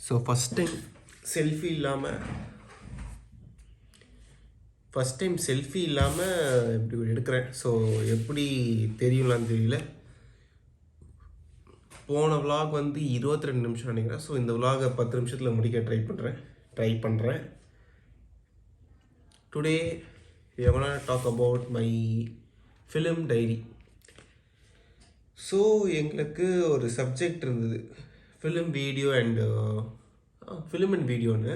So first time selfie இல்லாமல் இப்படி எடுக்கிறேன். ஸோ எப்படி தெரியும்லான்னு தெரியல. போன விலாக் வந்து 22 நிமிஷம் நினைக்கிறேன். ஸோ இந்த விலாகை 10 நிமிஷத்தில் முடிக்க ட்ரை பண்ணுறேன். Today we are gonna talk about my film diary. So எங்களுக்கு ஒரு சப்ஜெக்ட் இருந்தது, ஃபிலிம் அண்ட் வீடியோன்னு.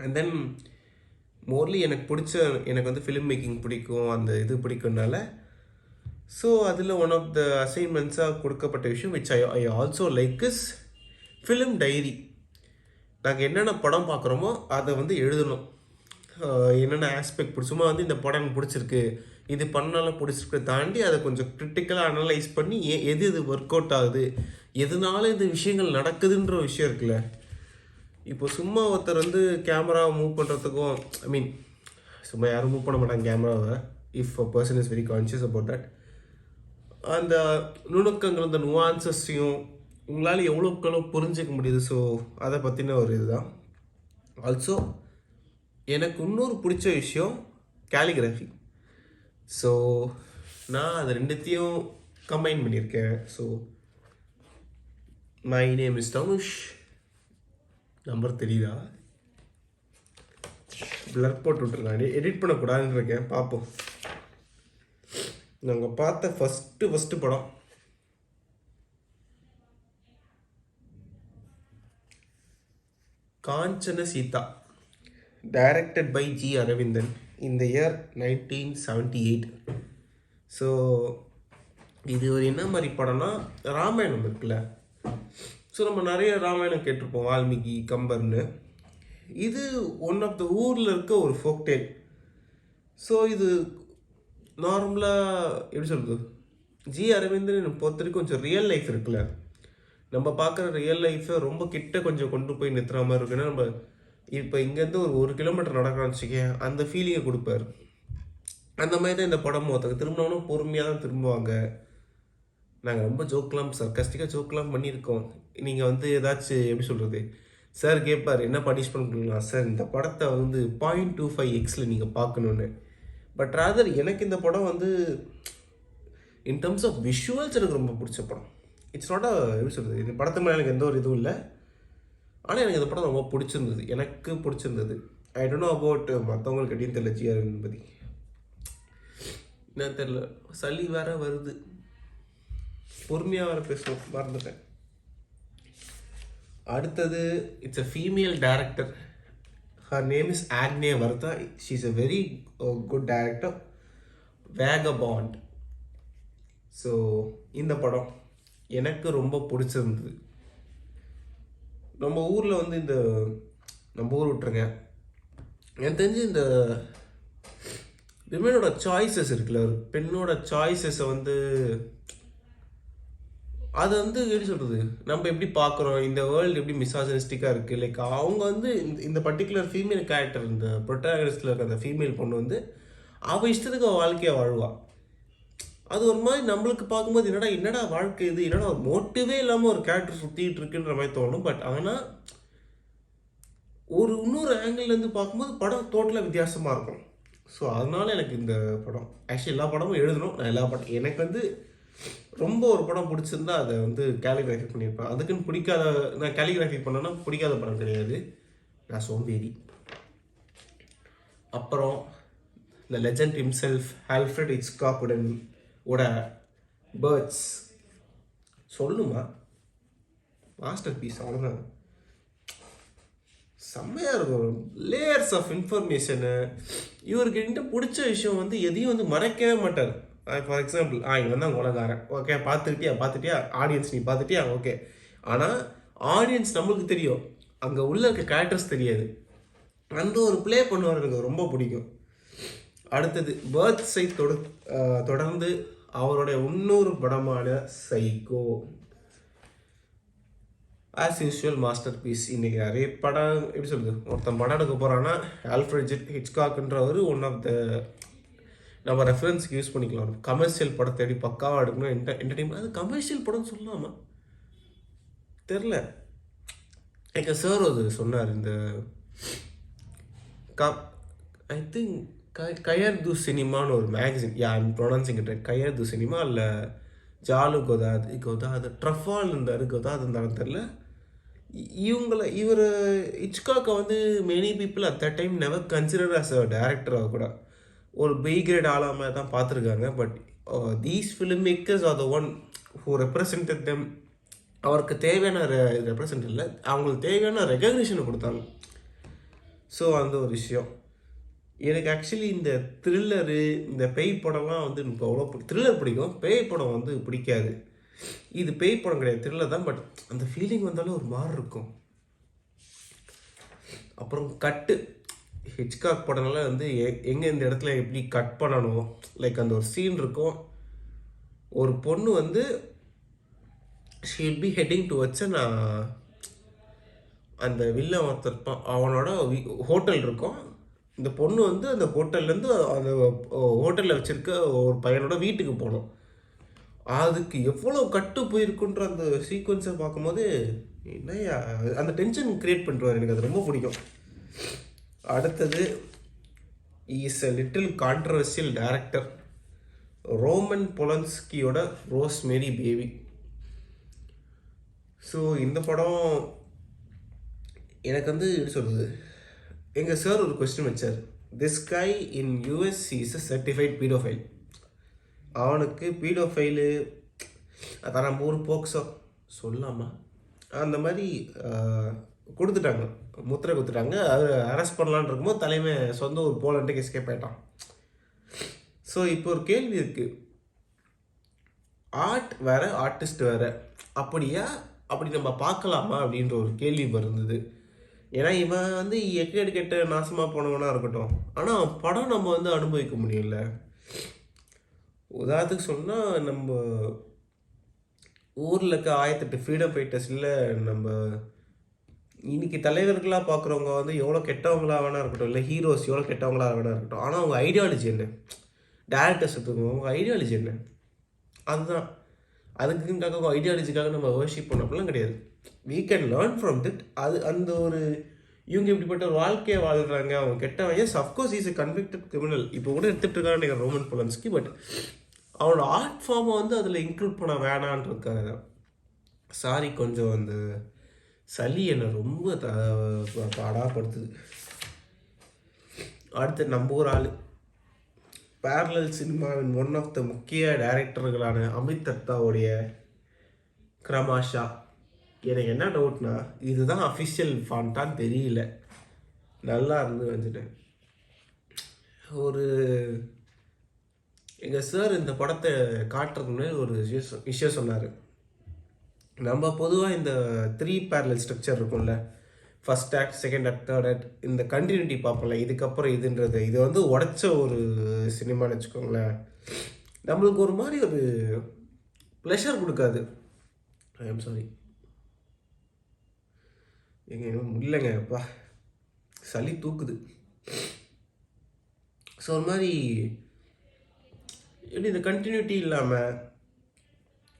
அண்ட் தென் மோர்லி எனக்கு வந்து ஃபிலிம் மேக்கிங் பிடிக்கும், அந்த இது பிடிக்கும்னால ஸோ அதில் ஒன் ஆஃப் த அசைன்மெண்ட்ஸாக கொடுக்கப்பட்ட விஷயம் which I also like is film diary. நாங்கள் என்னென்ன படம் பார்க்குறோமோ அதை வந்து எழுதணும். என்னென்ன ஆஸ்பெக்ட் பிடிச்சுமோ வந்து இந்த படம் எனக்கு பிடிச்சிருக்கு, இது பண்ணாலும் பிடிச்சிருக்கு தாண்டி அதை கொஞ்சம் கிரிட்டிக்கலாக அனலைஸ் பண்ணி எது ஒர்க் அவுட் ஆகுது, எதனால இந்த விஷயங்கள் நடக்குதுன்ற விஷயம் இருக்குல்ல. இப்போ சும்மா ஒருத்தர் வந்து கேமராவை மூவ் பண்ணுறதுக்கும், ஐ மீன் சும்மா யாரும் மூவ் பண்ண மாட்டாங்க கேமராவை, if a person is very conscious about that. அந்த நுணுக்கங்கள், அந்த நுவான்சஸையும் உங்களால் எவ்வளோக்களோ புரிஞ்சிக்க முடியுது. ஸோ அதை பற்றின ஒரு இதுதான். ஆல்சோ எனக்கு இன்னொரு பிடிச்ச விஷயம் கேலிகிராஃபி. ஸோ நான் அது ரெண்டுத்தையும் கம்பைன் பண்ணியிருக்கேன். So my name is Dhanush. Number தெரியுதா? பிளர் போட்டு விட்டுருக்காங்க, எடிட் பண்ணக்கூடாதுன்னு இருக்கேன். பார்ப்போம். நாங்கள் பார்த்த ஃபஸ்ட்டு படம் Kanchana Sita, directed by G Aravindan, இந்த இயர் 1978. ஸோ இது ஒரு என்ன மாதிரி படம்னா, ராமாயணம் இருக்குல்ல. ஸோ நம்ம நிறைய ராமாயணம் கேட்டிருப்போம், வால்மீகி, கம்பர்னு. இது ஒன் ஆஃப் த ஊரில் இருக்க ஒரு ஃபோக் டேல். ஸோ இது நார்மலாக எப்படி சொல்கிறது, ஜி அரவிந்தன் பொறுத்த வரைக்கும் கொஞ்சம் ரியல் லைஃப் இருக்குல்ல, நம்ம பார்க்குற ரியல் லைஃப்பை ரொம்ப கிட்ட கொஞ்சம் கொண்டு போய் நிறுத்துற மாதிரி இருக்குன்னா, நம்ம இப்போ இங்கேருந்து ஒரு 1 கிலோமீட்டர் நடக்கிறோம்னு வச்சுக்கேன், அந்த ஃபீலிங்கை கொடுப்பார். அந்த மாதிரி தான் இந்த படம். ஒருத்தங்க திரும்பினோன்னா பொறுமையாக தான் திரும்புவாங்க. நாங்கள் ரொம்ப சர்க்காஸ்டிக்காக ஜோக்கெலாம் பண்ணியிருக்கோம். நீங்கள் வந்து ஏதாச்சும் எப்படி சொல்கிறது, சார் கேட்பார் என்ன பனிஷ்மெண்ட் கொடுக்கலாம் சார், இந்த படத்தை வந்து 0.25x நீங்கள் பார்க்கணுன்னு. பட் ராதர் எனக்கு இந்த படம் வந்து இன் டர்ம்ஸ் ஆஃப் விஷுவல்ஸ் எனக்கு ரொம்ப பிடிச்ச படம். இட்ஸ் நாட் எப்படி சொல்கிறது, இந்த படத்து மேலே எனக்கு எந்த ஒரு இதுவும் இல்லை. ஆனால் எனக்கு இந்த படம் ரொம்ப பிடிச்சிருந்தது, எனக்கு பிடிச்சிருந்தது. ஐ டோன்ட் நோ அபவுட் மற்றவங்களுக்கு எப்படின்னு தெரியல. ஜி அரவிந்தன் பற்றி என்ன தெரில, சளி வேற வருது, பொறுமையாக வேறு பேசுவோம், மறந்துட்டேன். அடுத்தது it's a female director. Her name is Agne Vartha. She's a very good director. Vagabond. So இந்த படம் எனக்கு ரொம்ப பிடிச்சிருந்தது. நம்ம ஊரில் வந்து நம்ம ஊர் விட்டுருங்க, எனக்கு தெரிஞ்சு இந்த விமனோட சாய்ஸஸ் இருக்குல்ல, ஒரு பெண்ணோட சாய்ஸஸை வந்து அதை வந்து எப்படி சொல்கிறது, நம்ம எப்படி பார்க்குறோம், இந்த வேர்ல்டு எப்படி மிசாஜனிஸ்டிக்காக இருக்குது. லைக் அவங்க வந்து இந்த பர்டிகுலர் ஃபீமேல் கேரக்டர், இந்த ப்ரொட்டாகனிஸ்டில் இருக்க அந்த ஃபீமேல் பொண்ணு வந்து அவள் இஷ்டத்துக்கு அவள் வாழ்க்கையை வாழ்வாள். அது ஒரு மாதிரி நம்மளுக்கு பார்க்கும்போது என்னடா வாழ்க்கை இது, என்னடா ஒரு மோட்டிவே இல்லாமல் ஒரு கேரக்டர் சுற்றிட்டு இருக்குன்ற மாதிரி தோணும். பட் ஆனால் ஒரு இன்னொரு ஆங்கிள்லேருந்து பார்க்கும்போது படம் டோட்டலாக வித்தியாசமாக இருக்கும். ஸோ அதனால் எனக்கு இந்த படம், ஆக்சுவலி எல்லா படமும் எழுதணும். நான் எனக்கு வந்து ரொம்ப ஒரு படம் பிடிச்சிருந்தா அதை வந்து கேலிகிராஃபி பண்ணியிருப்பேன். அதுக்குன்னு நான் கேலிகிராஃபி பண்ணேன்னா பிடிக்காத படம் கிடையாது, நான் சோம்பேறி. அப்புறம் த லெஜண்ட் ஹிம்செல்ஃப் ஆல்ஃப்ரெட் ஹிட்ச்காக்குடன் ஓட பேர்ட்ஸ் சொல்லுமா, மாஸ்டர் பீஸ். அவ்வளோதான், செம்மையாக இருக்கும். Layers of information. இவர்கிட்ட பிடிச்ச விஷயம் வந்து எதையும் வந்து மறைக்கவே மாட்டார். ஃபார் எக்ஸாம்பிள், இவன் தான் உலகாரன், ஓகே, பார்த்துட்டியா ஆடியன்ஸ், நீ பார்த்துட்டியா, ஓகே. ஆனால் ஆடியன்ஸ் நம்மளுக்கு தெரியும், அங்கே உள்ள இருக்க கேரக்டர்ஸ் தெரியாது. அந்த ஒரு ப்ளே பண்ணுவார், எனக்கு ரொம்ப பிடிக்கும். அடுத்தது பேர்த்ஸை தொடர்ந்து அவருடைய இன்னொரு படமான Psycho, as usual masterpiece. இன்றைக்கி நிறைய படம் எப்படி சொல்கிறது, ஒருத்தன் படம் எடுக்க போகிறான்னா ஆல்ஃப்ரெட் ஹிட்ச்காக்ன்றவர் ஒன் ஆஃப் த நம்ம ரெஃபரன்ஸுக்கு யூஸ் பண்ணிக்கலாம். கமர்ஷியல் படத்தை எப்படி பக்காவாக எடுக்கணும், என்டர்டெயின்மெண்ட். அது கமர்ஷியல் படம்னு சொல்லலாமா தெரில. எங்கள் சார் அது சொன்னார். இந்த க ஐ திங்க் கயர்து சினிமான்னு ஒரு magazine, I'm pronouncing it right, Cahiers du cinema இல்லை ஜாலு கொதாது ட்ரஃபால் இருந்தார், கொதாது இருந்தாலும் தெரில. இவர் இச்காக்கை வந்து many people at that time never consider as a டேரக்டராக கூட ஒரு பி கிரேட் ஆளாமல் தான் பார்த்துருக்காங்க. But these film makers are the one who represented them. அவருக்கு தேவையான ரெப்ரசன்ட் இல்லை, அவங்களுக்கு தேவையான ரெகக்னிஷனை கொடுத்தாங்க. ஸோ அந்த ஒரு விஷயம் எனக்கு ஆக்சுவலி இந்த த்ரில்லரு, இந்த பேய் படம்லாம் வந்து எனக்கு அவ்வளோ த்ரில்லர் பிடிக்கும், பேய் படம் வந்து பிடிக்காது. இது பேய் படம் கிடையாது, த்ரில்லர் தான். பட் அந்த ஃபீலிங் வந்தாலும் ஒரு மாதிரி இருக்கும். அப்புறம் கட்டு ஹிச்காக் படம்னால வந்து எங்கே இந்த இடத்துல எப்படி கட் பண்ணணும், லைக் அந்த ஒரு சீன் இருக்கும். ஒரு பொண்ணு வந்து she will be heading towards நான் அந்த வில்ல ஒருத்தர் இருப்பான், அவனோட ஹோட்டல் இருக்கும். இந்த பொண்ணு வந்து அந்த ஹோட்டல்லேருந்து அந்த ஹோட்டலில் வச்சுருக்க ஒரு பையனோட வீட்டுக்கு போகணும். அதுக்கு எவ்வளோ கட்டு போயிருக்குன்ற அந்த சீக்வன்ஸை பார்க்கும்போது என்னையா அந்த டென்ஷன் க்ரியேட் பண்ணுறாரு, எனக்கு அது ரொம்ப பிடிக்கும். அடுத்தது is a little controversial director, Roman பொலன்ஸ்கியோட ரோஸ்மேரி பேபி. ஸோ இந்த படம் எனக்கு வந்து எப்படி சொல்கிறது, எங்கள் சார் ஒரு கொஸ்டின் வச்சார். This guy in US is a certified paedophile. அவனுக்கு பீடோஃபைலு அதான் நம்ம ஊர் போக்ஸோ சொல்லாமா அந்த மாதிரி கொடுத்துட்டாங்க, முத்திரை கொடுத்துட்டாங்க. அது அரெஸ்ட் பண்ணலான்னு இருக்கும்போது தலைமை சொந்த ஊர் போலன்ட்டு எஸ்கேப் ஆகிட்டான். ஸோ இப்போ ஒரு கேள்வி இருக்குது, ஆர்ட் வேறு ஆர்டிஸ்ட் வேறு, அப்படியா அப்படி நம்ம பார்க்கலாமா அப்படின்ற ஒரு கேள்வி வருந்தது. ஏன்னா இவன் வந்து எக்கேடு கெட்ட நாசமாக போனவனாக இருக்கட்டும், ஆனால் படம் நம்ம வந்து அனுபவிக்க முடியல. உதாரணத்துக்கு சொன்னால் நம்ம ஊரில் இருக்க 1008 ஃப்ரீடம் ஃபைட்டர்ஸில் நம்ம இன்றைக்கி தலைவர்களாக பார்க்குறவங்க வந்து எவ்வளோ கெட்டவங்களாக வேணா இருக்கட்டும், இல்லை ஹீரோஸ் எவ்வளோ கெட்டவங்களாக வேணா இருக்கட்டும், ஆனால் அவங்க ஐடியாலஜி என்ன, டேரக்டர்ஸ் எடுத்துக்கோங்க, அவங்க ஐடியாலஜி என்ன, அதுதான். அதுக்குங்காக ஐடியாலஜிக்காக நம்ம வர்ஷிப் பண்ண அப்படிலாம் கிடையாது. we can learn from that. அது அந்த ஒரு இவங்க இப்படிப்பட்ட ஒரு வாழ்க்கையை வாழ்கிறாங்க, அவங்க கெட்டவன். Yes of course is a convicted criminal, இப்போ கூட எடுத்துகிட்டு இருக்காங்க ரோமன் பொலன்ஸ்கி. பட் அவனோட ஆர்ட் ஃபார்மை வந்து அதில் இன்க்ளூட் பண்ண வேணான்றதுக்காக தான். சாரி, கொஞ்சம் அந்த சளி என்னை ரொம்ப பாடாப்படுத்துது. அடுத்து நம்ம ஒரு ஆள், பேரலல் சினிமாவின் ஒன் ஆஃப் த முக்கிய டைரக்டர்களான அமித் தத்தாவுடைய கிரமாஷா. எனக்கு என்ன டவுட்னா, இதுதான் அஃபிஷியல் ஃபாண்டான்னு தெரியல, நல்லா இருந்து வந்துட்டேன். ஒரு எங்கள் சார் இந்த படத்தை காட்டுறதுக்கு முன்னாடி ஒரு விஷயம் சொன்னார். நம்ம பொதுவாக இந்த 3 பேரலல் ஸ்ட்ரக்சர் இருக்கும்ல, first act, second act, third act, இந்த கண்டினியூட்டி பார்ப்போம்ல, இதுக்கப்புறம் இதுன்றது, இதை வந்து உடச்ச ஒரு சினிமான்னு வச்சுக்கோங்களேன். நம்மளுக்கு ஒரு மாதிரி ஒரு ப்ளஷர் கொடுக்காது. ஐ எம் சாரி, எங்க முடியலங்க, அப்பா சளி தூக்குது. ஸோ ஒரு மாதிரி எப்படி இந்த கண்டினியூட்டி இல்லாமல்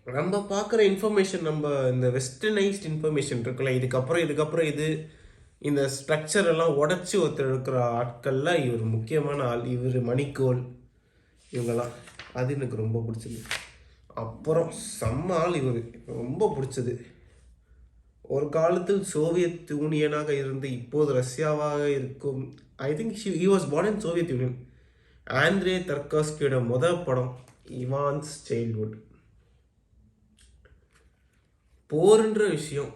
நம்ம பார்க்குற இன்ஃபர்மேஷன், நம்ம இந்த வெஸ்டர்னைஸ்ட் இன்ஃபர்மேஷன் இருக்குல்ல, இதுக்கப்புறம் இது, இந்த ஸ்ட்ரக்சர் எல்லாம் உடச்சி ஒருத்தர் இருக்கிற ஆட்களில் இவர் முக்கியமான ஆள். இவர் மணிக்கோல், இவங்கெல்லாம், அது எனக்கு ரொம்ப பிடிச்சது. அப்புறம் செம்ம ஆள் இவர், ரொம்ப பிடிச்சது. ஒரு காலத்தில் சோவியத் யூனியனாக இருந்து இப்போது ரஷ்யாவாக இருக்கும், I think he was born in Soviet Union, Andrei தர்காஸ்கியோட முதல் படம் இவான்ஸ் சைல்ட்ஹுட். போர்ன்ற விஷயம்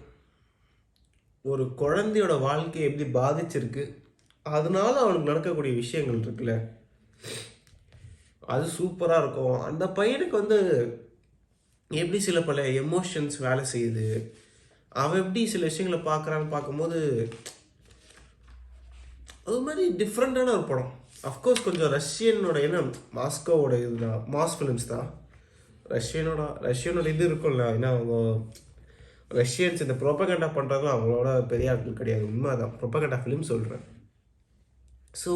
ஒரு குழந்தையோட வாழ்க்கையை எப்படி பாதிச்சிருக்கு, அதனால அவனுக்கு நடக்கக்கூடிய விஷயங்கள் இருக்குல்ல, அது சூப்பராக இருக்கும். அந்த பையனுக்கு வந்து எப்படி சில பல எமோஷன்ஸ் வேலை செய்யுது, அவன் எப்படி சில விஷயங்களை பார்க்குறான்னு பார்க்கும்போது அது மாதிரி டிஃப்ரெண்ட்டான ஒரு படம். அஃப்கோர்ஸ் கொஞ்சம் ரஷ்யனோட, ஏன்னா மாஸ்கோவோட இதுதான், மாஸ் ஃபிலிம்ஸ் தான், ரஷ்யனோட இது இருக்கும்ல, ஏன்னா அவங்க ரஷ்யன்ஸ் இந்த ப்ரொபகண்டா பண்ணுறது அவங்களோட பெரிய ஆட்கள் கிடையாது, உண்மை தான். ப்ரொபகண்டா ஃபிலிம் சொல்கிறேன். ஸோ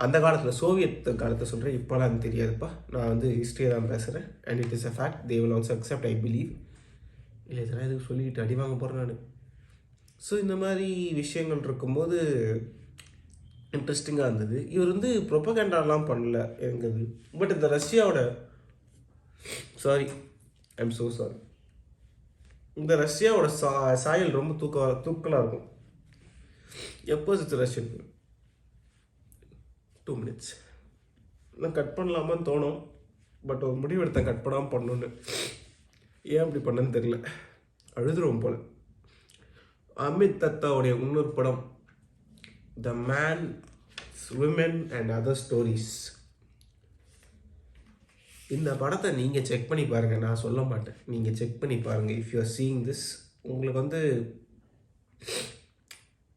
அந்த காலத்தில் சோவியத் காலத்தை சொல்கிறேன், இப்போலாம் தெரியாதுப்பா, நான் வந்து ஹிஸ்ட்ரியை தான் பேசுகிறேன். And it is a fact, they will also accept, I believe. இல்லை இதெல்லாம் எதுக்கு சொல்லிக்கிட்டு அடி வாங்க போகிறேன் நான். ஸோ இந்த மாதிரி விஷயங்கள் இருக்கும்போது இன்ட்ரெஸ்டிங்காக இருந்தது. இவர் வந்து ப்ரொபகேண்டாலாம் பண்ணல எங்கள். பட் இந்த ரஷ்யாவோட சாரி ஐம் ஸோ சாரி இந்த ரஷ்யாவோட சாயல் ரொம்ப தூக்கலாக இருக்கும். எப்போ ரஷ்யன் 2 minutes நான் கட் பண்ணலாமான்னு தோணும். பட் ஒரு முடிவு எடுத்தேன் கட் பண்ணாமல் பண்ணணுன்னு. ஏன் அப்படி பண்ணேன்னு தெரியல. அழுதுருவோம் போல். அமித் தத்தாவுடைய இன்னொரு படம் the man women and other stories. இந்த படத்தை நீங்கள் செக் பண்ணி பாருங்கள். நான் சொல்ல மாட்டேன், நீங்கள் செக் பண்ணி பாருங்கள். If you are seeing this, உங்களுக்கு வந்து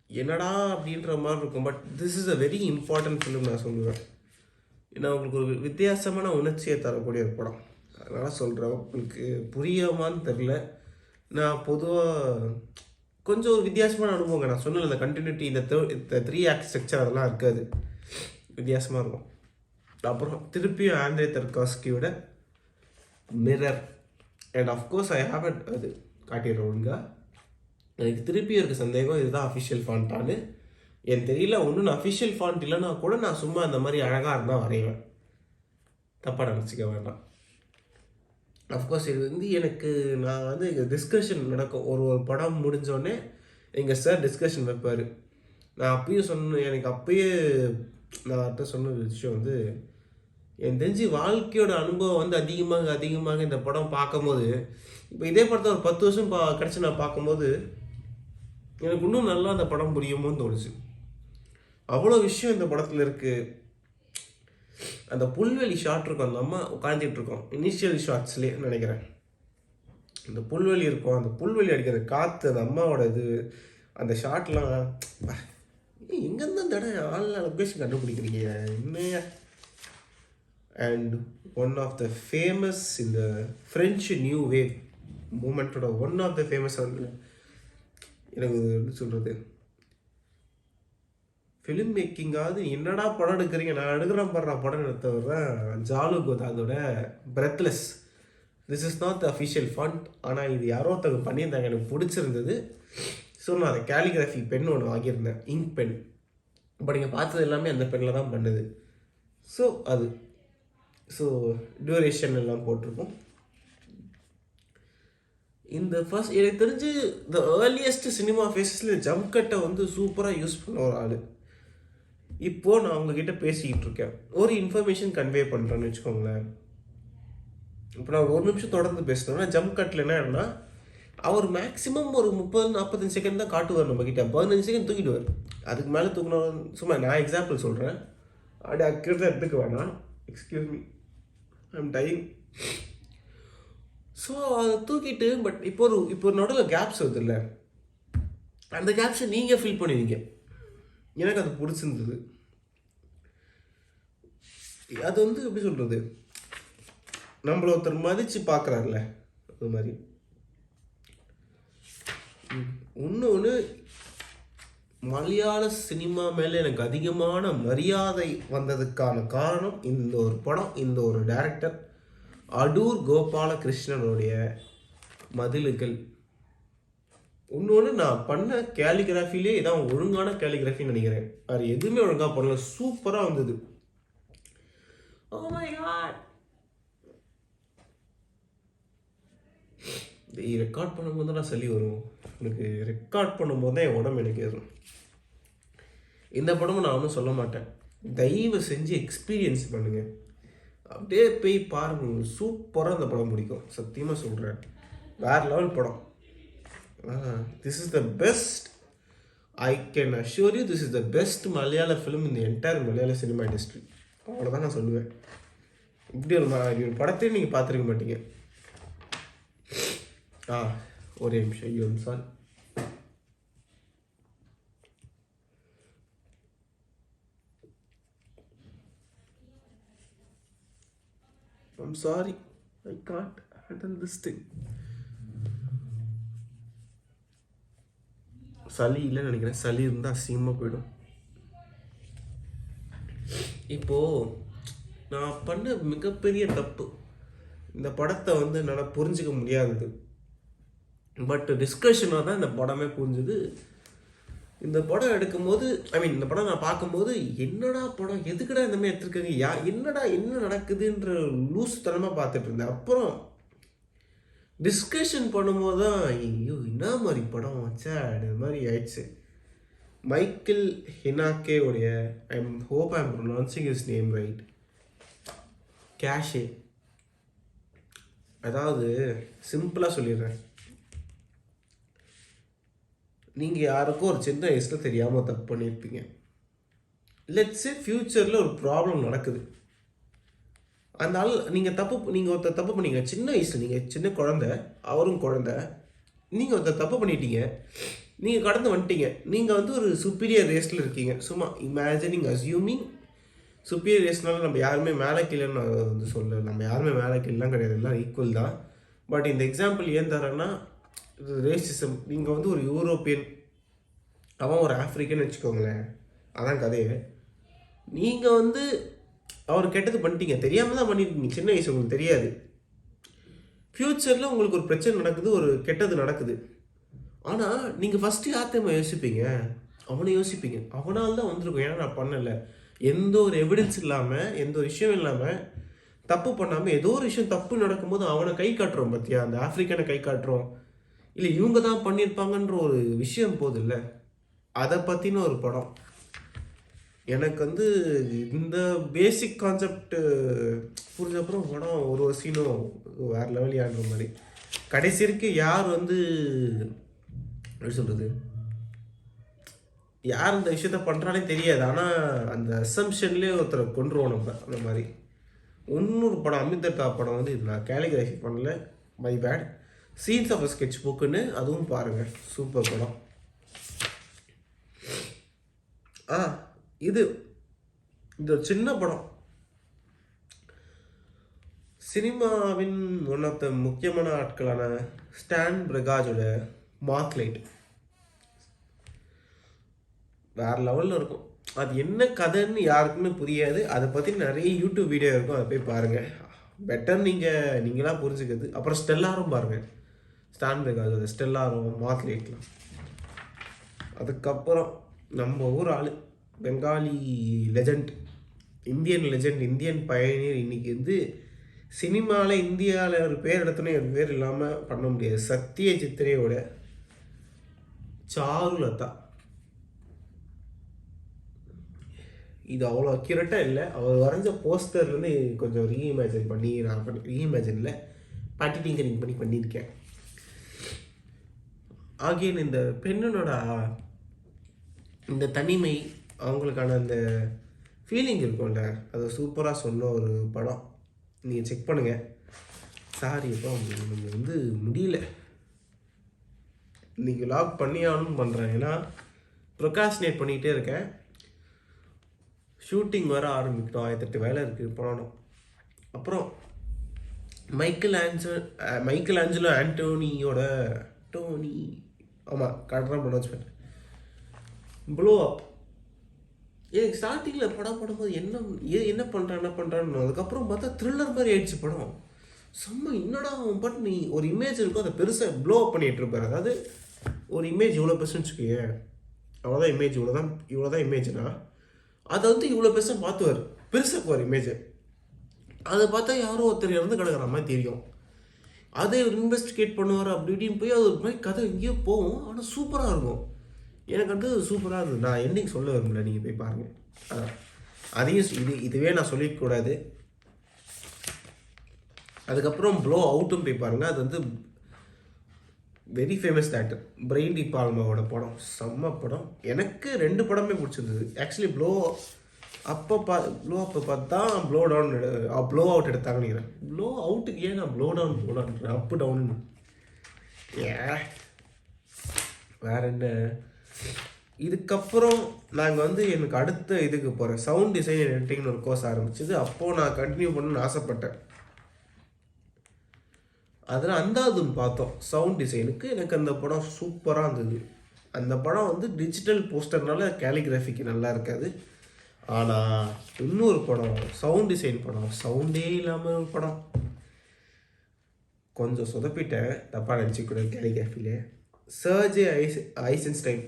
என்னடா அப்படின்ற மாதிரி இருக்கும். But this is a very important film நான் சொல்லுவேன். ஏன்னா உங்களுக்கு ஒரு வித்தியாசமான உணர்ச்சியை தரக்கூடிய ஒரு படம். அதனால் சொல்கிறேன். உங்களுக்கு புரியுமான்னு தெரில. நான் பொதுவாக கொஞ்சம் ஒரு வித்தியாசமான அனுபவங்க. நான் சொன்னல இந்த கண்டினியூட்டி, இந்த 3 ஆக்ட் ஸ்ட்ரக்சர் அதெல்லாம் இருக்காது. வித்தியாசமாக இருக்கும். அப்புறம் திருப்பியும் ஆண்ட்ரே தர்காஸ்கியோட mirror and of course I have it. அது காட்டிடுறோம் ஒழுங்கா. எனக்கு திருப்பி இருக்க சந்தேகம் இதுதான் அஃபிஷியல் ஃபாண்ட்டான்னு. எனக்கு தெரியல. ஒன்றும் நான் அஃபிஷியல் ஃபாண்ட் இல்லைன்னா கூட நான் சும்மா இந்த மாதிரி அழகாக இருந்தால் வரைவேன். தப்பாக நினச்சிக்க வேண்டாம். அஃப்கோர்ஸ் இது வந்து எனக்கு நான் வந்து இங்கே டிஸ்கஷன் நடக்கும். ஒரு படம் முடிஞ்சோடனே எங்கள் சார் டிஸ்கஷன் வைப்பார். நான் அப்பயும் எனக்கு அப்பயே நான் அவர்கிட்ட சொன்ன ஒரு விஷயம் வந்து, எனக்கு தெரிஞ்சு வாழ்க்கையோட அனுபவம் வந்து அதிகமாக இந்த படம் பார்க்கும்போது, இப்போ இதே படத்தை ஒரு 10 வருஷம் கழிச்சு நான் பார்க்கும்போது எனக்கு இன்னும் நல்லா அந்த படம் புரியுமோன்னு தோணுச்சு. அவ்வளோ விஷயம் இந்த படத்தில் இருக்குது. அந்த புல்வெளி ஷாட் இருக்கும், அந்த அம்மா உட்காந்துட்டு இருக்கோம் இனிஷியல் ஷாட்ஸ்லேயே நினைக்கிறேன். இந்த புல்வெளி இருக்கும், அந்த புல்வெளி அடிக்கிற காற்று, அந்த அம்மாவோட இது, அந்த ஷாட்லாம் எங்கேருந்து அந்த இடம் ஆன்லைன் லொக்கேஷன் கண்டுபிடிக்கிறீங்க இன்னையா. And one of the famous இந்த ஃப்ரெஞ்சு நியூ வேவ் மூமெண்ட்டோட ஒன் ஆஃப் த ஃபேமஸ் வந்து எனக்கு எப்படி சொல்கிறது, ஃபிலிம் மேக்கிங்காவது என்னடா படம் எடுக்கிறீங்க, நான் எடுக்கிறேன் படுற படம் எடுத்தவர் ஜாலு கோதாதோட breathless. This is not the official fund. ஆனால் இது யாரோ ஒருத்தவங்க பண்ணியிருந்தாங்க, எனக்கு பிடிச்சிருந்தது. ஸோ நான் அதை கேலிகிராஃபி பென் ஒன்று வாங்கியிருந்தேன், இங்க் பென். பட் இங்கே பார்த்தது எல்லாமே அந்த பெண்ணில் தான் பண்ணுது. ஸோ அது டியூரேஷன் எல்லாம் போட்டிருக்கோம். இந்த ஃபர்ஸ்ட் எனக்கு தெரிஞ்சு த ஏர்லியஸ்ட் சினிமா ஃபேஸஸில் ஜம்ப் கட்டை வந்து சூப்பராக யூஸ் பண்ண ஒரு ஆள். இப்போது நான் உங்ககிட்ட பேசிக்கிட்டு இருக்கேன், ஒரு இன்ஃபர்மேஷன் கன்வே பண்ணுறேன்னு வச்சுக்கோங்களேன். இப்போ நான் ஒரு நிமிஷம் தொடர்ந்து பேசுனேன்னா ஜம்ப் கட்டில் என்னன்னா, அவர் மேக்ஸிமம் ஒரு 30-45 செகண்ட் தான் காட்டுவார் நம்மக்கிட்ட. 15 செகண்ட் தூக்கிடுவார். அதுக்கு மேலே தூக்கணும். சும்மா நான் எக்ஸாம்பிள் சொல்கிறேன், அப்படி அக்கிறத எடுத்துக்க வேணாம். Excuse me, I'm dying. So அதை தூக்கிட்டு பட் இப்போ நடுவில் கேப்ஸ் வருது இல்லை, அந்த கேப்ஸை நீங்கள் ஃபில் பண்ணுவீங்க. எனக்கு அது பிடிச்சிருந்தது. அது வந்து எப்படி சொல்கிறது, நம்மள ஒருத்தர் மதித்து பார்க்குறாருல அது மாதிரி. இன்னொன்று, மலையாள சினிமா மேலே எனக்கு அதிகமான மரியாதை வந்ததுக்கான காரணம் இந்த ஒரு படம், இந்த ஒரு டைரக்டர் அடூர் கோபாலகிருஷ்ணனுடைய மதில்கள். இன்னொன்று, நான் பண்ண கேலிகிராஃபிலே இதான் ஒழுங்கான கேலிகிராஃபின்னு நினைக்கிறேன். அது எதுவுமே ஒழுங்காக பண்ணல, சூப்பராக வந்தது. Oh my God. ரெக்கார்ட் பண்ணும்போது தான் சளி வரும் எனக்கு. ரெக்கார்ட் பண்ணும்போது தான் என் உடம்பு எனக்கு ஏறும். இந்த படமும் நான் ஒன்றும் சொல்ல மாட்டேன், தயவு செஞ்சு எக்ஸ்பீரியன்ஸ் பண்ணுங்கள். அப்படியே போய் பாருங்க, சூப்பராக அந்த படம் பிடிக்கும். சத்தியமாக சொல்கிறேன், வேறு லெவல் படம். This is the best, I can assure you, this is the best மலையாள ஃபிலிம் இந்த என்டையர் மலையாள சினிமா இண்டஸ்ட்ரி. அவ்வளோதான் நான் சொல்லுவேன். இப்படி ஒரு படத்தையும் நீங்கள் பார்த்துருக்க மாட்டீங்க. ஒரே நிமிஷம், ஐயோ sorry. I'm sorry, I can't handle this thing. சளி இல்லைன்னு நினைக்கிறேன். சளி இருந்தால் அசிங்கமாக போயிடும். இப்போது நான் பண்ண மிகப்பெரிய தப்பு, இந்த படத்தை வந்து என்னால் புரிஞ்சிக்க முடியாதது. பட் டிஸ்கஷனாக தான் இந்த படமே புரிஞ்சுது. இந்த படம் எடுக்கும்போது இந்த படம் நான் பார்க்கும்போது என்னடா படம், எதுக்குடா இந்த மாதிரி எடுத்துருக்காங்க, என்னடா என்ன நடக்குதுன்ற லூசுத்தனமாக பார்த்துட்டு இருந்தேன். அப்புறம் டிஸ்கஷன் பண்ணும்போது தான் ஐயோ என்ன மாதிரி படம் வச்சா அது மாதிரி ஆயிடுச்சு. மைக்கேல் ஹினாக்கே உடைய hope I'm pronouncing his name right, Cache. அதாவது சிம்பிளாக சொல்லிடுறேன், நீங்கள் யாருக்கும் ஒரு சின்ன வயசில் தெரியாமல் தப்பு பண்ணியிருப்பீங்க. லெட்ஸே ஃப்யூச்சரில் ஒரு ப்ராப்ளம் நடக்குது, அதனால் நீங்கள் ஒருத்தர் தப்பு பண்ணீங்க சின்ன வயசில், நீங்கள் சின்ன குழந்தை, அவரும் குழந்தை, நீங்கள் ஒருத்தர் தப்பு பண்ணிட்டீங்க, நீங்கள் கடந்து வந்துட்டீங்க. நீங்கள் வந்து ஒரு சுப்பீரியர் ரேஸில் இருக்கீங்க. சும்மா இமேஜினிங் அஸ்யூமிங் சுப்பீரியர் ரேஸ்னால நம்ம யாருமே மேலே கீழேன்னு வந்து சொல்ல, நம்ம யாருமே மேலே கீழெலாம் கிடையாது, எல்லாம் ஈக்குவல் தான். பட் இந்த எக்ஸாம்பிள் ஏன் தரேன்னா, ரேசிசம். நீங்கள் வந்து ஒரு யூரோப்பியன், அவன் ஒரு ஆஃப்ரிக்கன் வச்சுக்கோங்களேன், அதான் கதையை. நீங்கள் வந்து அவர் கெட்டது பண்ணிட்டீங்க, தெரியாமல் தான் பண்ணிட்டீங்க, சின்ன வயசு உங்களுக்கு தெரியாது. ஃப்யூச்சரில் உங்களுக்கு ஒரு பிரச்சனை நடக்குது, ஒரு கெட்டது நடக்குது. ஆனால் நீங்கள் ஃபஸ்ட்டு யார்த்தையுமா யோசிப்பீங்க, அவனை யோசிப்பீங்க. அவனால் தான் வந்திருக்கும், ஏன்னா நான் பண்ணலை. எந்த ஒரு எவிடன்ஸ் இல்லாமல், எந்த ஒரு விஷயம் இல்லாமல், தப்பு பண்ணாமல், ஏதோ ஒரு விஷயம் தப்பு நடக்கும்போது அவனை கை காட்டுறோம் பார்த்தியா, அந்த ஆஃப்ரிக்கனை கை காட்டுறோம், இல்லை இவங்க தான் பண்ணியிருப்பாங்கன்ற ஒரு விஷயம் போகுது இல்லை, அதை பற்றின ஒரு படம். எனக்கு வந்து இந்த பேசிக் கான்செப்ட் புரிஞ்சப்பறம் படம் ஒரு சீனும் வேறு லெவல் ஆடுற மாதிரி. கடைசி வரைக்கும் யார் வந்து எப்படி சொல்கிறது, யார் இந்த விஷயத்த பண்ணுறானே தெரியாது, ஆனால் அந்த அசம்ஷன்லேயே ஒருத்தரை கொண்டுருவோம் நம்ம. அந்த மாதிரி இன்னொரு படம் அமிர்தா படம் வந்து இது நான் கேலிகிராஃபி பண்ணல, my bad, scenes of a sketch புக்குன்னு, அதுவும் பாருங்கள், சூப்பர் படம். இது ஒரு சின்ன படம், சினிமாவின் ஒன் ஆஃப் த முக்கியமான ஆட்களான ஸ்டான் பிரகாஜோட மார்க்லைட் வேறு லெவலில் இருக்கும். அது என்ன கதைன்னு யாருக்குமே புரியாது, அதை பற்றி நிறைய யூடியூப் வீடியோ இருக்கும், அதை போய் பாருங்கள். பெட்டர் நீங்களாம் புரிஞ்சுக்கிறது. அப்புறம் ஸ்டெல்லாரும் பாருங்கள், ஸ்டான் பிரகாஜோட ஸ்டெல்லாரும் மார்க்லைட்லாம். அதுக்கப்புறம் நம்ம ஊர் ஆள், Bengali legend, Indian legend, Indian பயணியர். இன்றைக்கி வந்து சினிமாவில் இந்தியாவில் ஒரு பேர் எடுத்தோன்னே ஒரு பேர் இல்லாமல் பண்ண முடியாது. சத்ய சித்திரையோட சாருலதா. இது அவ்வளோ அக்யூரேட்டாக இல்லை, அவர் வரைஞ்ச போஸ்டர்லேருந்து கொஞ்சம் ரீஇமேஜின் பண்ணி ரீஇமேஜினில் டிங்கரிங் பண்ணியிருக்கேன். ஆகியன் இந்த பெண்ணனோட இந்த தனிமை, அவங்களுக்கான அந்த ஃபீலிங் இருக்கும்ல, அதை சூப்பராக சொன்ன ஒரு படம். நீங்கள் செக் பண்ணுங்கள். சாரி அப்போ நம்ம வந்து முடியல, இன்றைக்கி லாக் பண்ணியானும் பண்ணுறேன், ஏன்னா ப்ரொகாஸ்டினேட் பண்ணிகிட்டே இருக்கேன். ஷூட்டிங் வர ஆரம்பிக்கணும், 1008 வேலை இருக்குது பண்ணணும். அப்புறம் மைக்கேல் ஆஞ்சலோ ஆண்டோனியோட ஆமாம் கரெக்டாக ப்ரொனவுன்ஸ் பண்ணேன், ப்ளோ அப். எனக்கு ஸ்டார்டிங்கில் படம் போடும்போது என்ன பண்ணுறான்னு, அதுக்கப்புறம் பார்த்தா த்ரில்லர் மாதிரி ஆயிடுச்சு படம். செம்ம என்னடா அவன் பட் நீ ஒரு இமேஜ் இருக்கும், அதை பெருசாக ப்ளோ அப் பண்ணிகிட்டு இருப்பார். அதாவது ஒரு இமேஜ் இவ்வளோ பெருசுன்னு வச்சுக்கோங்க, அவ்வளோதான் இமேஜ், இவ்வளோதான் இமேஜ்னா அதை வந்து இவ்வளோ பெருசாக பார்த்துவார், பெருசாக்குவார் இமேஜை. அதை பார்த்தா யாரோ ஒருத்தர் இறந்து கிடக்கிற மாதிரி தெரியும். அதை இன்வெஸ்டிகேட் பண்ணுவார், அப்படி இப்படின்னு போய் அது ஒரு மாதிரி கதை எங்கேயோ போகும், ஆனால் சூப்பராக இருக்கும். எனக்கு வந்து சூப்பராக இருந்தது. நான் என்னைக்கு சொல்ல விரும்பல, நீங்கள் போய் பாருங்கள். அதையும் இதுவே நான் சொல்லிக்கூடாது. அதுக்கப்புறம் ப்ளோ அவுட்டும் போய் பாருங்கள். அது வந்து very famous actor Brian De பால்மாவோட படம், செம்ம படம். எனக்கு 2 படமே பிடிச்சிருந்தது ஆக்சுவலி. ப்ளோ அப்போ பார்த்தா ப்ளோ அவுட் எடுத்தாங்கன்னு நினைக்கிறேன். ப்ளோ அவுட்டுக்கு ஏன் நான் ப்ளோ டவுன் அப்பு டவுன்னு வேற என்ன. இதுக்கப்புறம் நாங்கள் வந்து எனக்கு அடுத்த இதுக்கு போகிறேன், சவுண்ட் டிசைன் அண்ட் எடிட்டிங்னு ஒரு கோர்ஸ் ஆரம்பிச்சது. அப்போது நான் கண்டினியூ பண்ணணும்னு ஆசைப்பட்டேன். அதில் அந்தாதுன்னு பார்த்தோம் சவுண்ட் டிசைனுக்கு. எனக்கு அந்த படம் சூப்பராக இருந்தது. அந்த படம் வந்து டிஜிட்டல் போஸ்டர்னால கேலிகிராஃபிக்கு நல்லா இருக்காது. ஆனால் இன்னொரு படம் சவுண்ட் டிசைன் படம், சவுண்டே இல்லாமல் ஒரு படம், கொஞ்சம் சொதப்பிட்டேன், தப்பாக நினச்சிக்கூடாது கேலிகிராஃபிலே. Sergei Eisenstein,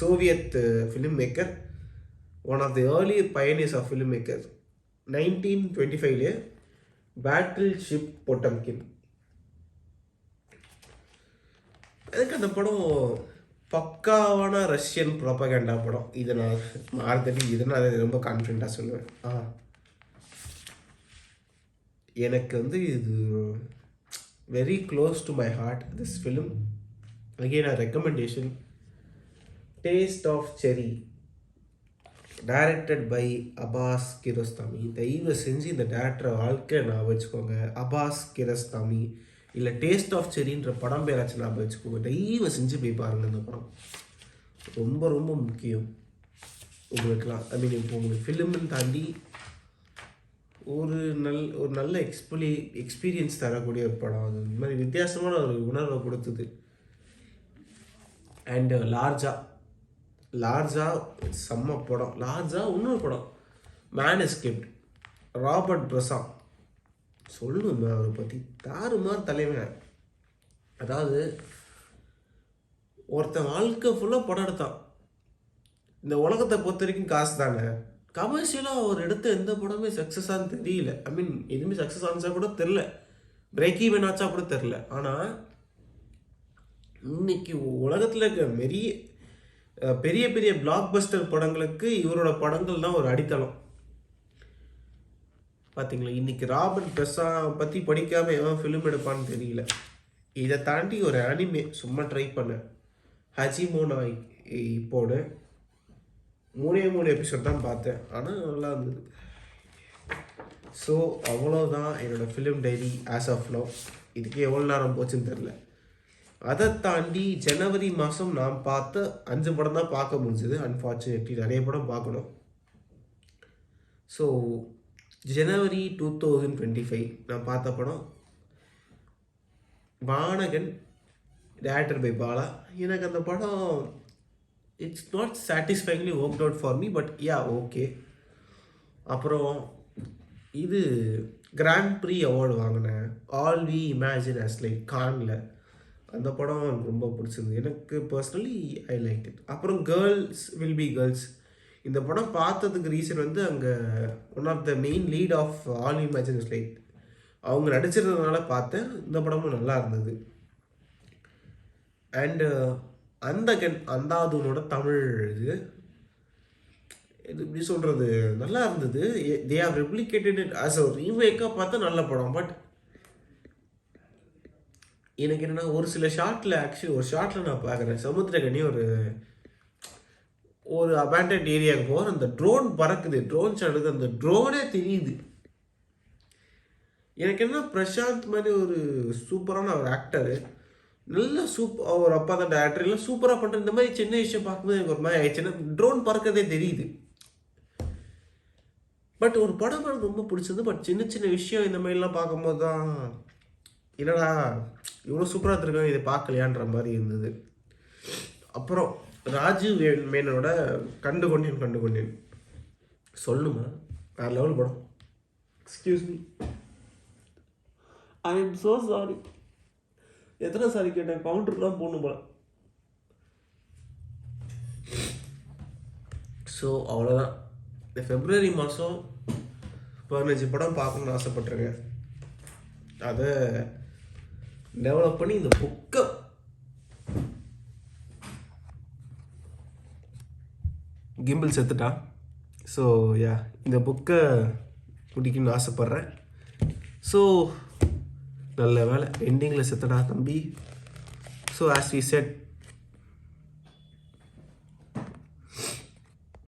Soviet film maker, one of the early pioneers of film maker. 1925 battleship Potemkin. அதுக்கு அந்த படம் பக்காவான ரஷ்யன் ப்ரோபகண்டா படம். இதை நான் மாறுதடி இதை நான் ரொம்ப கான்ஃபிடண்ட்டாக சொல்லுவேன். எனக்கு வந்து இது very close to my heart this film. Again a recommendation, Taste of Cherry, directed by Abbas Kiarostami. தயவு செஞ்சு இந்த டேரக்டரை வாழ்க்கை ஞாபகம் வச்சுக்கோங்க. அபாஸ் கிரோஸ்தாமி இல்லை டேஸ்ட் ஆஃப் செரின்ற படம் பேராச்சும் ஞாபகம் வச்சுக்கோங்க. தயவு செஞ்சு போய் பாருங்கள். இந்த படம் ரொம்ப ரொம்ப முக்கியம் உங்களுக்குலாம். ஐ மீன் இப்போ உங்களுக்கு ஃபிலிம்னு தாண்டி ஒரு நல்ல எக்ஸ்பீரியன்ஸ் தரக்கூடிய ஒரு படம். அது இந்த மாதிரி வித்தியாசமான ஒரு உணர்வை கொடுத்தது. அண்டு லார்ஜா செம்ம படம். லார்ஜா இன்னொரு படம் மேன் எஸ்கேப்ட், ராபர்ட் பிரசான். சொல்லணுமே அவரை பற்றி, தாறுமாறு தலைவன். அதாவது ஒருத்தன் வாழ்க்கை ஃபுல்லாக படம் எடுத்தான். இந்த உலகத்தை பொறுத்த வரைக்கும் காசு தானே. கமர்ஷியலாக அவர் எடுத்த எந்த படமே சக்ஸஸான்னு தெரியல. ஐ மீன் எதுவுமே சக்ஸஸ் ஆனிச்சா கூட தெரில, பிரேக் ஈவன் ஆச்சா கூட தெரில. ஆனால் இன்னைக்கு உலகத்தில் இருக்க பெரிய பெரிய பிளாக் பஸ்டர் படங்களுக்கு இவரோட படங்கள் தான் ஒரு அடித்தளம். பார்த்தீங்களா, இன்னைக்கு ராபர்ட் பிரசா பற்றி படிக்காமல் எவன் ஃபிலிம் எடுப்பான்னு தெரியல. இதை தாண்டி ஒரு அனிமே சும்மா ட்ரை பண்ணேன், ஹஜிமோனா இப்போடு 3 எபிசோட் தான் பார்த்தேன். ஆனால் நல்லா இருந்தது. ஸோ அவ்வளோதான் என்னோடய film diary as of now. இதுக்கு எவ்வளோ நேரம் போச்சுன்னு தெரில. அதை தாண்டி ஜனவரி மாதம் நான் பார்த்த 5 படம் தான் பார்க்க முடிஞ்சது. அன்ஃபார்ச்சுனேட்லி நிறைய படம் பார்க்கணும். ஸோ ஜனவரி 2025 நான் பார்த்த படம் வானகன், டைரக்டர் பை பாலா. எனக்கு அந்த படம் it's not satisfyingly work out for me, but yeah okay. அப்புறம் இது கிராண்ட் ப்ரீ அவார்டு வாங்கினேன், all we imagine as like கானில். அந்த படம் எனக்கு ரொம்ப பிடிச்சிருந்தது. எனக்கு பர்சனலி ஐ லைக் இட். அப்புறம் கேர்ள்ஸ் வில் பி கேர்ள்ஸ். இந்த படம் பார்த்ததுக்கு ரீசன் வந்து அங்கே one of the main lead of all imagine is like அவங்க நடிச்சிருந்ததுனால பார்த்தேன். இந்த படமும் நல்லா இருந்தது. அண்டு அந்தாதுனோட தமிழ் இது எப்படி சொல்கிறது, நல்லா இருந்தது. They have replicated it as a ரீமேக்காக பார்த்தா நல்ல படம். பட் எனக்கு என்னென்னா ஒரு சில ஷார்ட்டில், ஆக்சுவலி ஒரு ஷார்ட்டில் நான் பார்க்குறேன், சமுத்திரகனி ஒரு அபேண்டட் ஏரியாவுக்கு போகிற அந்த ட்ரோன் பறக்குது, ட்ரோன் ஷாட், அந்த ட்ரோனே தெரியுது. எனக்கு என்ன பிரசாந்த் மாதிரி ஒரு சூப்பரான ஒரு ஆக்டரு, நல்ல அவர் அப்பா தான் டேரக்டர், எல்லாம் சூப்பராக பண்ணுற. இந்த மாதிரி சின்ன விஷயம் பார்க்கும்போது எனக்கு ஒரு மாதிரி ஆயிடுச்சுன்னா, ட்ரோன் பறக்கிறதே தெரியுது. பட் ஒரு படம் எனக்கு ரொம்ப பிடிச்சது. பட் சின்ன சின்ன விஷயம் இந்த மாதிரிலாம் பார்க்கும்போது தான் என்னடா இவ்வளோ சூப்பராக இருந்திருக்காங்க, இதை பார்க்கலையான்ற மாதிரி இருந்தது. அப்புறம் ராஜீவ் மேனனோட கண்டுகொண்டேன் சொல்லணுமா, வேறு லெவல் படம். Excuse me, I am so sorry. எத்தனை சாரி கேட்டேன், கவுண்டர்லாம் போகணும் போல. ஸோ அவ்வளோதான். இந்த ஃபெப்ரவரி மாதம் 15 படம் பார்க்கணுன்னு ஆசைப்பட்ருக்கேன். அதை டெவலப் பண்ணி இந்த புக்கை கிம்பிள் செத்துட்டான். ஸோ யா, இந்த புக்கை முடிக்கணும்னு ஆசைப்பட்றேன். ஸோ நல்ல வேலை எண்டிங்கில் செத்துடா தம்பி. So as we set,